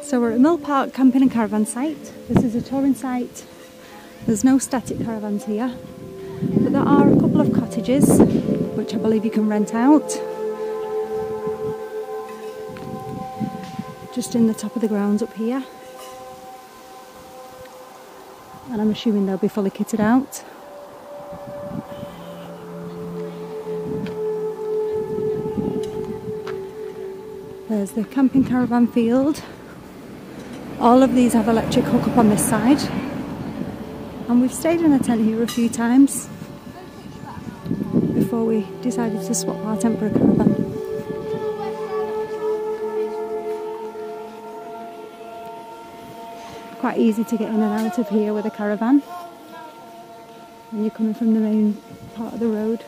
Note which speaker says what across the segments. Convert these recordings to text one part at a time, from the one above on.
Speaker 1: So we're at Mill Park camping and caravan site. This is a touring site. There's no static caravans here, but there are a couple of cottages which I believe you can rent out. Just in the top of the grounds up here. And I'm assuming they'll be fully kitted out. There's the camping caravan field. All of these have electric hookup on this side. And we've stayed in a tent here a few times before we decided to swap our tent for a caravan. Quite easy to get in and out of here with a caravan when you're coming from the main part of the road.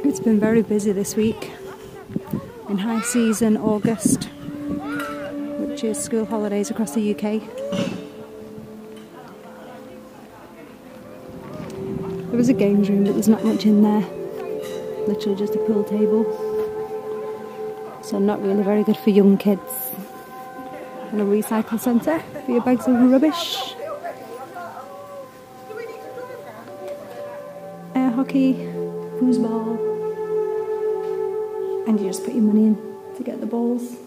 Speaker 1: It's been very busy this week in high season August, which is school holidays across the UK. There was a games room, but there's not much in there. Literally just a pool table. So not really very good for young kids. And a recycle centre for your bags of rubbish. Air hockey, foosball. And you just put your money in to get the balls.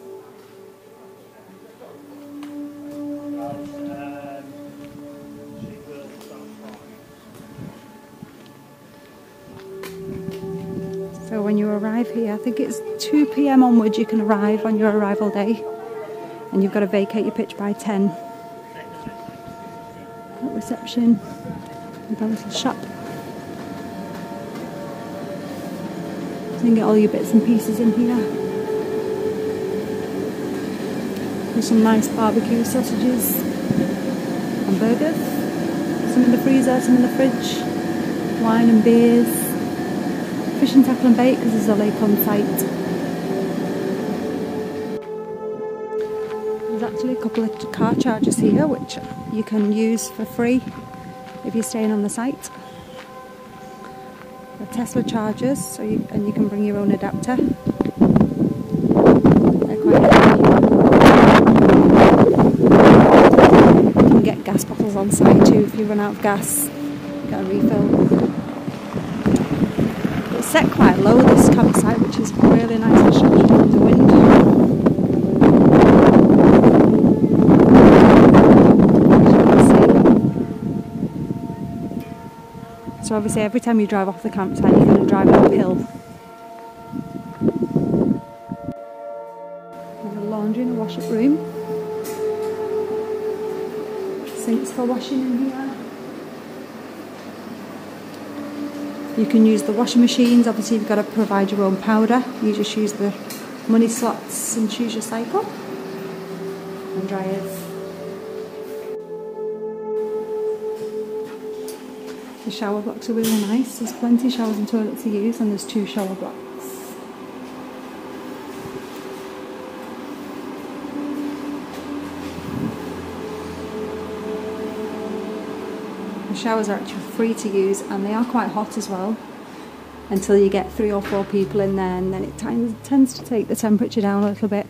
Speaker 1: So when you arrive here, I think it's 2 PM onwards you can arrive on your arrival day. And you've got to vacate your pitch by 10. At reception, with a little shop. You can get all your bits and pieces in here. There's some nice barbecue sausages and burgers. Some in the freezer, some in the fridge. Wine and beers. Fish and tackle and bait because there's a lake on site. There's actually a couple of car chargers here which you can use for free if you're staying on the site. Tesla chargers, and you can bring your own adapter. They're quite handy. You can get gas bottles on site too if you run out of gas. Get a refill. It's set quite low, this campsite, which is really nice and sheltered from the wind. So obviously every time you drive off the campsite you're going to drive uphill. There's a laundry and a wash-up room. Sinks for washing in here. You can use the washing machines, obviously you've got to provide your own powder. You just use the money slots and choose your cycle. And dryers. The shower blocks are really nice. There's plenty of showers and toilets to use, and there's 2 shower blocks. The showers are actually free to use, and they are quite hot as well until you get 3 or 4 people in there, and then it tends to take the temperature down a little bit.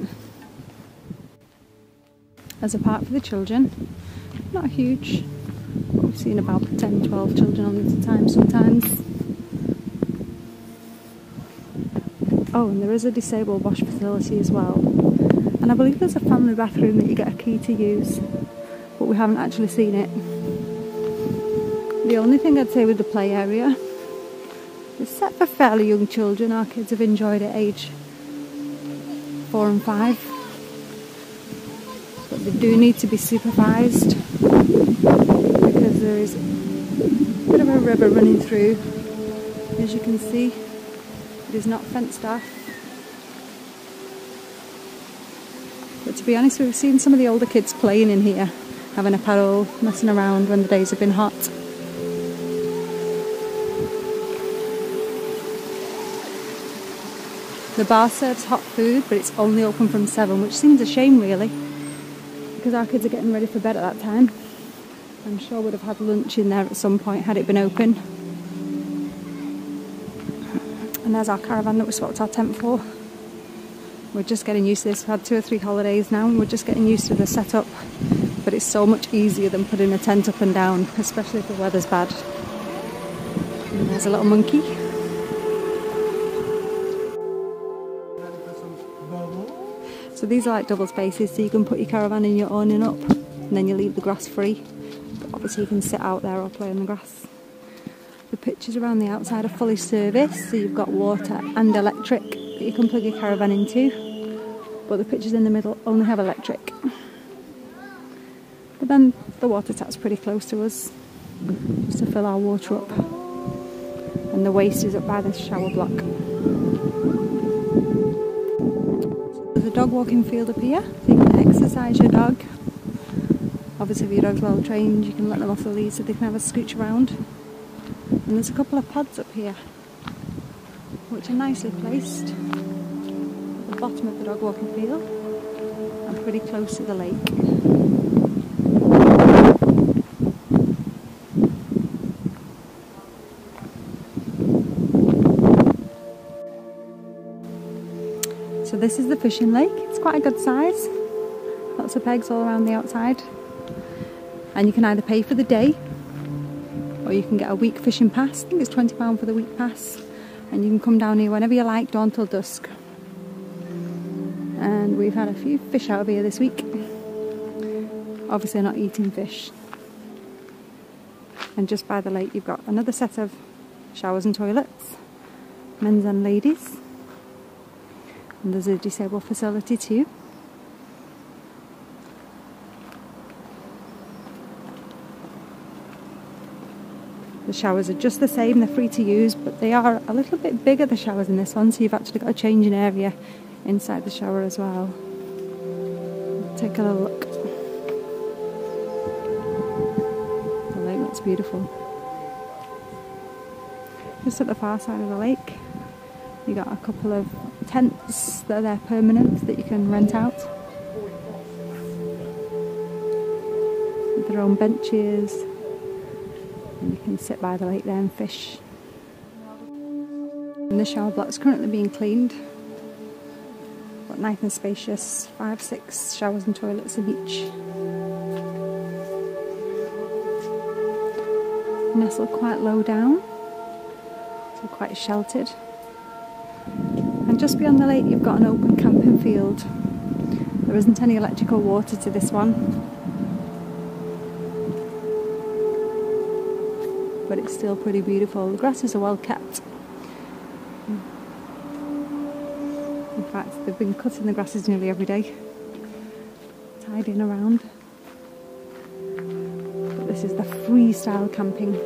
Speaker 1: There's a park for the children, not huge. We've seen about 10, 12 children on at a time sometimes. Oh, and there is a disabled wash facility as well. And I believe there's a family bathroom that you get a key to use, but we haven't actually seen it. The only thing I'd say with the play area, it's set for fairly young children. Our kids have enjoyed it age 4 and 5. But they do need to be supervised. Because there is a bit of a river running through, as you can see. It is not fenced off. But to be honest, we've seen some of the older kids playing in here, having a paddle, messing around when the days have been hot. The bar serves hot food, but it's only open from 7, which seems a shame really, because our kids are getting ready for bed at that time. I'm sure we'd have had lunch in there at some point had it been open. And there's our caravan that we swapped our tent for. We're just getting used to this. We've had 2 or 3 holidays now and we're just getting used to the setup. But it's so much easier than putting a tent up and down, especially if the weather's bad. And there's a little monkey. So these are like double spaces, so you can put your caravan in your awning up and then you leave the grass free. But obviously you can sit out there or play on the grass. The pitches around the outside are fully serviced, so you've got water and electric that you can plug your caravan into. But the pitches in the middle only have electric. But then the water tap's pretty close to us, just to fill our water up. And the waste is up by the shower block. There's a dog walking field up here, so you can exercise your dog. Obviously if your dog's well trained, you can let them off the lead so they can have a scooch around. And there's a couple of pods up here, which are nicely placed at the bottom of the dog walking field and pretty close to the lake. So this is the fishing lake. It's quite a good size. Lots of pegs all around the outside. And you can either pay for the day or you can get a week fishing pass. I think it's £20 for the week pass. And you can come down here whenever you like, dawn till dusk. And we've had a few fish out of here this week. Obviously not eating fish. And just by the lake you've got another set of showers and toilets. Men's and ladies. And there's a disabled facility too. The showers are just the same, they're free to use, but they are a little bit bigger, the showers in this one, so you've actually got a changing area inside the shower as well. Take a little look. The lake looks beautiful. Just at the far side of the lake, you got a couple of tents that are there permanent that you can rent out. With their own benches. And you can sit by the lake there and fish. And the shower block is currently being cleaned. Got nice and spacious, 5-6 showers and toilets in each. Nestled quite low down, so quite sheltered. And just beyond the lake you've got an open camping field. There isn't any electrical water to this one. But it's still pretty beautiful. The grasses are well kept. In fact, they've been cutting the grasses nearly every day, tidying around. But this is the freestyle camping.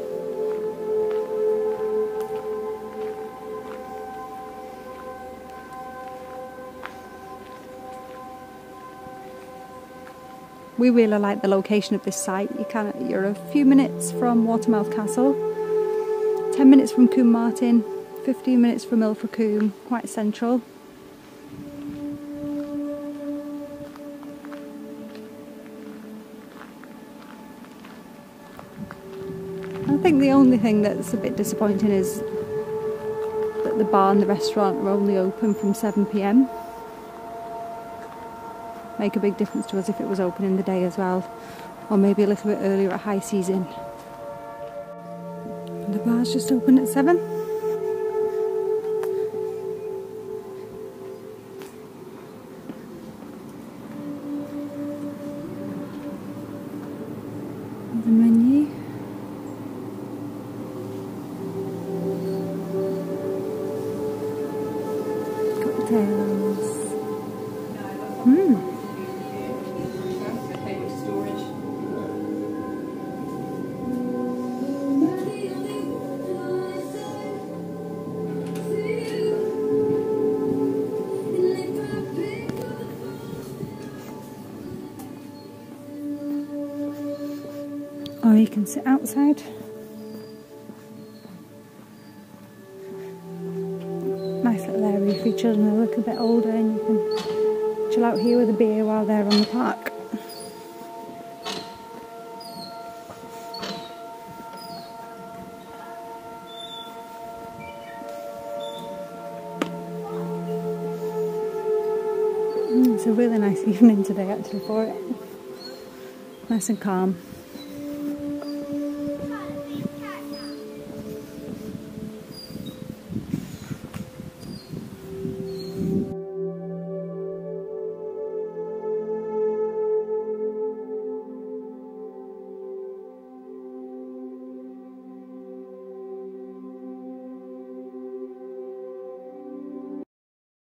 Speaker 1: We really like the location of this site. You're a few minutes from Watermouth Castle, 10 minutes from Combe Martin, 15 minutes from Ilfracombe, quite central. I think the only thing that's a bit disappointing is that the bar and the restaurant are only open from 7 PM. Make a big difference to us if it was open in the day as well, or maybe a little bit earlier at high season. And the bar's just open at 7. The menu. Cocktails. Or you can sit outside. Nice little area for your children a little bit older, and you can chill out here with a beer while they're on the park. It's a really nice evening today actually for it. Nice and calm.